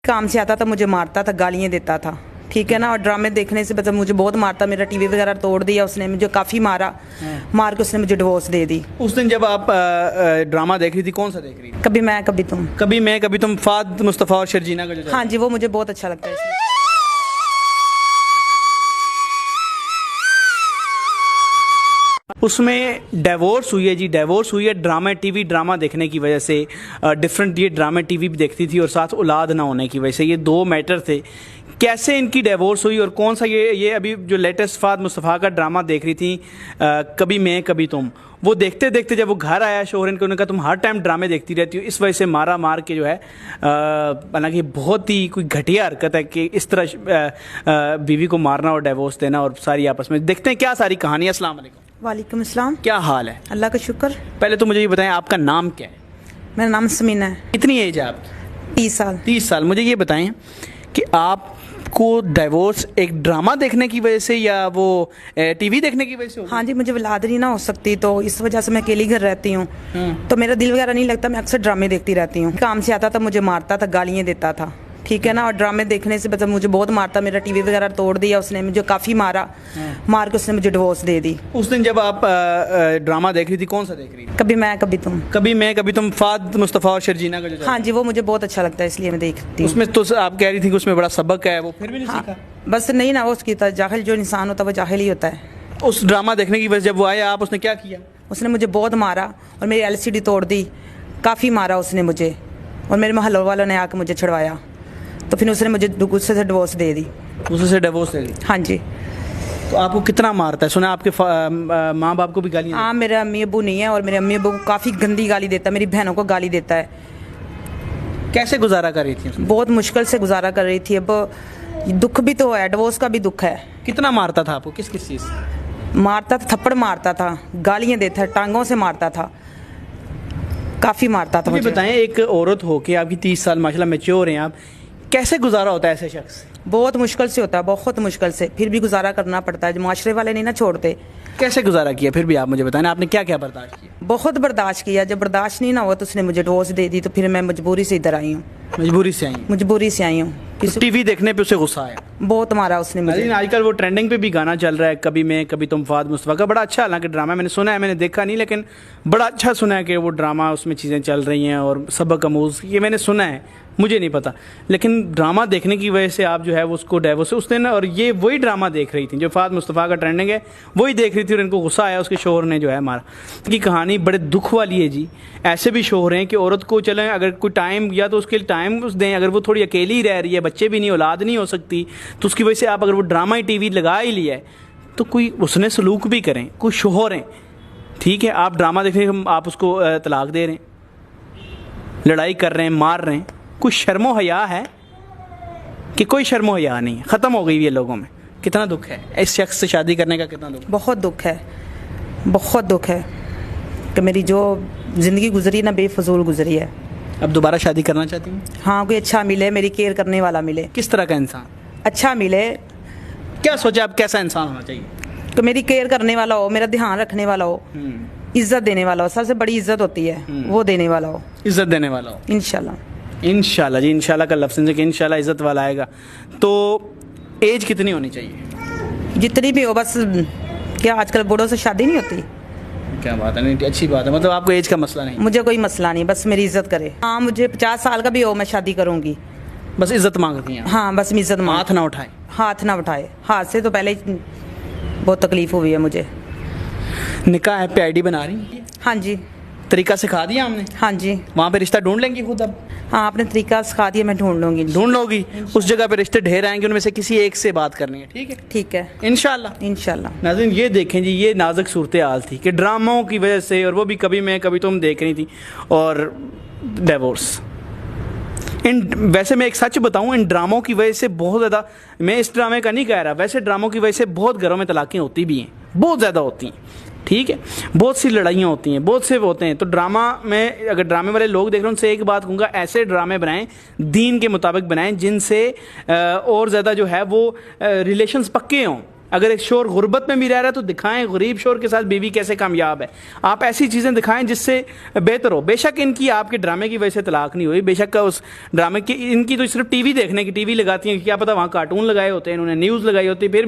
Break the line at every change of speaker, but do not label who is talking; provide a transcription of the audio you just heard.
काम से आता था, मुझे मारता था, गालियाँ देता था, ठीक है ना। और ड्रामे देखने से मतलब मुझे बहुत मारता, मेरा टीवी वगैरह तोड़ दिया उसने, मुझे काफ़ी मारा। मार के उसने मुझे डिवोर्स दे दी।
उस दिन जब आप ड्रामा देख रही थी, कौन सा देख रही थी?
कभी मैं कभी तुम।
कभी मैं कभी तुम, फाद मुस्तफ़ा और शर्जीना का जो
हाँ जी, वो मुझे बहुत अच्छा लगता है इसलिए।
उसमें डिवोर्स हुई है जी, डिवोर्स हुई है ड्रामा, टीवी ड्रामा देखने की वजह से। डिफरेंट ये ड्रामा टीवी भी देखती थी और साथ औलाद ना होने की वजह से, ये दो मैटर थे। कैसे इनकी डिवोर्स हुई और कौन सा ये अभी जो लेटेस्ट फाद मुस्तफ़ा का ड्रामा देख रही थी, कभी मैं कभी तुम, वो देखते देखते जब वो घर आया शोहर इनके, उन्होंने कहा तुम हर टाइम ड्रामे देखती रहती हो, इस वजह से मारा मार के जो है, हालांकि बहुत ही कोई घटिया हरकत है कि इस तरह बीवी को मारना और डिवोर्स देना और सारी आपस में। देखते हैं क्या सारी कहानी। अस्सलाम वालेकुम।
वालेकुम अस्सलाम।
क्या हाल है?
अल्लाह का शुक्र।
पहले तो मुझे ये बताएं आपका नाम क्या है?
मेरा नाम समीना है।
कितनी एज है आपकी?
30 साल।
30 साल। मुझे ये बताएं कि आपको डिवोर्स एक ड्रामा देखने की वजह से या वो टीवी देखने की वजह से?
हाँ जी, मुझे औलाद नहीं ना हो सकती तो इस वजह से मैं अकेली घर रहती हूँ, तो मेरा दिल वगैरह नहीं लगता, मैं अक्सर ड्रामे देखती रहती हूँ। काम से आता था, मुझे मारता था, गालियाँ देता था, ठीक है ना। और ड्रामे देखने से मतलब मुझे बहुत मारता, मेरा टीवी वगैरह तोड़ दिया उसने, मुझे काफ़ी मारा। मार के उसने मुझे डिवोर्स दे दी।
उस दिन जब आप ड्रामा देख रही थी, कौन सा देख रही थी?
कभी मैं कभी तुम।
कभी मैं कभी तुम, फाद मुस्तफ़ा और शर्जीना का जो।
हाँ जी, वो मुझे बहुत अच्छा लगता है इसलिए मैं देखती हूँ।
उसमें तो आप कह रही थी कि उसमें बड़ा सबक है, वो फिर भी नहीं सीखा?
बस नहीं ना, वो उसकी था जाहिल, जो इंसान होता है वो जाहिल ही होता है।
उस ड्रामा देखने की वजह जब वो आया, आप उसने क्या किया?
उसने मुझे बहुत मारा और मेरी LCD तोड़ दी, काफ़ी मारा उसने मुझे, और मेरे मोहल्ले वालों ने आकर मुझे छुड़वाया, तो फिर उसने मुझे गुस्से से डिवोर्स दे दी।
गुस्से से डिवोर्स दे दी?
हाँ जी।
तो आपको कितना मारता है? सुना आपके माँ बाप को भी गाली?
हाँ, मेरे अम्मी अबू नहीं है और मेरे अम्मी अबू को काफ़ी गंदी गाली देता है, मेरी बहनों को गाली देता है।
कैसे गुजारा कर रही थी उसमें?
बहुत मुश्किल से गुजारा कर रही थी। अब दुख भी तो है, डिवोर्स का भी दुख है।
कितना मारता था आपको, किस किस चीज़ से?
मारता था, थप्पड़ मारता था, गालियाँ देता था, टांगों से मारता था, काफ़ी मारता था मुझे।
बताएं, एक औरत हो के आपकी 30 साल माशाल्लाह मैच्योर हैं आप, कैसे गुजारा होता है ऐसे शख्स?
बहुत मुश्किल से होता है, बहुत मुश्किल से, फिर भी गुजारा करना पड़ता है, माशरे वाले नहीं ना छोड़ते।
कैसे गुजारा किया फिर भी आप मुझे बताएं, आपने क्या क्या बर्दाश्त किया?
बहुत बर्दाश्त किया, जब बर्दाश्त नहीं ना हुआ तो उसने मुझे डिवोर्स दे दी, तो फिर मैं मजबूरी से इधर आई हूँ।
मजबूरी से आई?
मजबूरी से आई हूँ।
तो टीवी देखने पे उसे गुस्सा आया?
बहुत मारा उसने मुझे।
आजकल वो ट्रेंडिंग पे भी गाना चल रहा है, कभी मैं कभी तुम, फाद मुस्तफ़ा का, बड़ा अच्छा, हालांकि ड्रामा मैंने सुना है, मैंने देखा नहीं, लेकिन बड़ा अच्छा सुना है कि वो ड्रामा उसमें चीज़ें चल रही हैं और सबक अमूज़, ये मैंने सुना है, मुझे नहीं पता। लेकिन ड्रामा देखने की वजह से आप जो है वो उसको डिवोर्स उस दिन, और ये वही ड्रामा देख रही थी जो फाद मुस्तफ़ा का ट्रेंडिंग है, वही देख रही थी और इनको गुस्सा आया, उसके शोहर ने जो है मारा। की कहानी बड़े दुख वाली है जी। ऐसे भी शोहर हैं कि औरत को चलें अगर कोई टाइम, या तो उसके लिए टाइम दें, अगर वो थोड़ी अकेली रह रही है, बच्चे भी नहीं, औलाद नहीं हो सकती, तो उसकी वजह से आप अगर वो ड्रामा ही टीवी लगा ही लिया है तो कोई उसने सलूक भी करें। कोई शोहर हैं, ठीक है, आप ड्रामा देख रहे हैं, आप उसको तलाक दे रहे हैं, लड़ाई कर रहे हैं, मार रहे हैं, कुछ शर्मो हया है कि कोई शर्मो हया नहीं है? ख़त्म हो गई ये लोगों में। कितना दुख है इस शख्स से शादी करने का, कितना दुख?
बहुत दुख है, बहुत दुख है कि मेरी जो ज़िंदगी गुजरी ना, बेफजूल गुजरी है।
अब दोबारा शादी करना चाहती हूँ?
हाँ, कोई अच्छा मिले, मेरी केयर करने वाला मिले।
किस तरह का इंसान?
अच्छा मिले।
क्या सोचा आप, कैसा इंसान होना चाहिए?
तो मेरी केयर करने वाला हो, मेरा ध्यान रखने वाला हो, इज्जत देने वाला हो, सबसे बड़ी इज्जत होती है, वो देने वाला हो,
इज्जत देने वाला हो।
इंशाल्लाह।
इंशाल्लाह जी, इंशाल्लाह का लफ्ज़ है कि इंशाल्लाह इज्जत वाला आएगा। तो एज कितनी होनी चाहिए?
जितनी भी हो, बस क्या आजकल बूढ़ों से शादी नहीं होती?
क्या बात है, नहीं अच्छी बात है, मतलब आपको एज का मसला नहीं?
मुझे कोई मसला नहीं, बस मेरी इज्जत करे। हाँ, मुझे 50 साल का भी हो, मैं शादी करूंगी।
बस इज्जत मांगती हैं?
हाँ, बस इज्जत मांग।
हाथ ना उठाए?
हाथ ना उठाए, हाथ से तो पहले ही बहुत तकलीफ हुई है मुझे।
निकाह ऐप पे आईडी बना रही?
हाँ जी।
तरीका सिखा दिया हमने?
हाँ जी।
वहाँ पे रिश्ता ढूंढ लेंगी खुद? अब
हाँ, आपने तरीका सिखा दिया, मैं ढूंढ लूंगी।
ढूंढ लोगी? उस जगह पे रिश्ते ढेर आएंगे, उनमें से किसी एक से बात करनी है, ठीक है?
ठीक है,
इंशाल्लाह।
इंशाल्लाह।
नाज़रीन, ये देखें जी, ये नाजुक सूरत हाल थी कि ड्रामों की वजह से, और वो भी कभी मैं कभी तुम देख रही थी, और डिवोर्स। वैसे मैं एक सच बताऊं, इन ड्रामों की वजह से बहुत ज़्यादा, मैं इस ड्रामे का नहीं कह रहा, वैसे ड्रामों की वजह से बहुत घरों में तलाक़ें होती भी हैं, बहुत ज़्यादा होती हैं, ठीक है, बहुत सी लड़ाइयाँ होती हैं, बहुत से होते हैं। तो ड्रामा में अगर ड्रामे वाले लोग देख रहे हैं, उनसे एक बात कहूँगा, ऐसे ड्रामे बनाएं, दीन के मुताबिक बनाएं, जिनसे और ज़्यादा जो है वो रिलेशंस पक्के हों, अगर एक शोर गुर्बत में भी रह रहा है तो दिखाएं गरीब शोर के साथ बीवी कैसे कामयाब है। आप ऐसी चीज़ें दिखाएं जिससे बेहतर हो। बेशक इनकी आपके ड्रामे की वजह से तलाक नहीं हुई, बेशक का उस ड्रामे की इनकी तो सिर्फ टीवी देखने की, टीवी लगाती हैं, क्या पता वहाँ कार्टून लगाए होते हैं इन्होंने, न्यूज़ लगाई होती है, फिर